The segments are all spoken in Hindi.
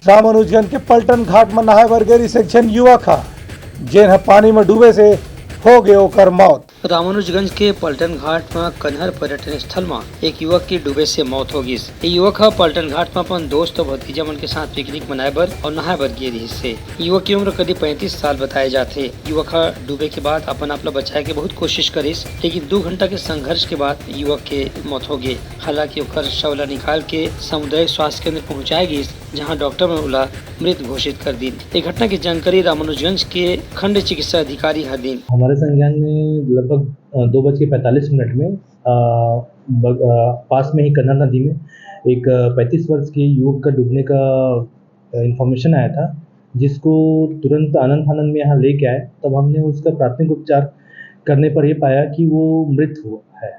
रामानुजगंज के पलटन घाट में नहाए बर गेरी से एक झन युवक हा जेन पानी में डूबे से हो गए ओकर मौत। रामानुजगंज के पलटन घाट में कन्हर पर्यटन स्थल में एक युवक की डूबे से मौत हो गई। ये युवक है पलटन घाट में अपन दोस्त और भतीजा मन के साथ पिकनिक मनाए बर और नहाए बर गे रही से। युवक की उम्र करीब 35 साल बताए जाते। युवक डूबे के बाद अपन आप बचाए के बहुत कोशिश करिस, लेकिन 2 घंटा के संघर्ष के बाद युवक के मौत हो गई। हालांकि ओकर शव ला निकाल के सामुदायिक स्वास्थ्य केंद्र पहुँचाए गई, जहाँ डॉक्टर ने उला मृत घोषित कर दी। ये घटना की जानकारी रामानुजगंज के खंड चिकित्सा अधिकारी हदीन। हमारे संज्ञान में लगभग 2:45 में पास में ही कन्नर नदी में एक 35 वर्ष के युवक का डूबने का इंफॉर्मेशन आया था, जिसको तुरंत आनंद फानंद में यहाँ लेके आए। तब हमने उसका प्राथमिक उपचार करने पर यह पाया कि वो मृत हुआ है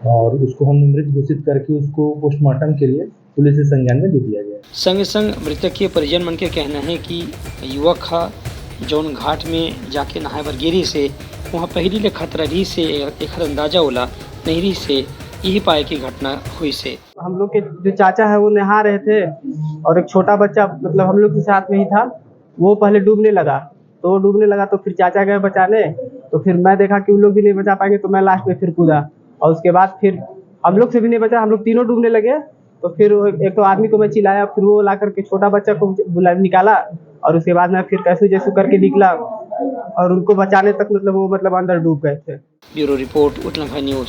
और उसको हमने मृत घोषित करके उसको पोस्टमार्टम के लिए पुलिस के संज्ञान में दे दिया गया। संग संग मृतक के परिजन मन के कहना है कि युवक जौन घाट में जाके नहाए बर गिरी से वहाँ पहली ले खतरा रही से एक अंदाजा होला नहरी से यही पाए की घटना हुई से। हम लोग के जो चाचा है वो नहा रहे थे और एक छोटा बच्चा मतलब हम लोग के साथ में ही था। वो पहले डूबने लगा तो फिर चाचा गए बचाने, तो फिर मैं देखा कि वो लोग भी नहीं बचा पाएंगे तो मैं लास्ट में फिर कूदा और उसके बाद फिर हम लोग से भी नहीं बचा, हम लोग तीनों डूबने लगे। तो फिर एक तो आदमी को मैं चिल्लाया, फिर वो ला करके छोटा बच्चा को निकाला और उसके बाद मैं फिर कैसे जैसे करके निकला और उनको बचाने तक मतलब वो अंदर डूब गए थे। Bureau report Uttarakhand news.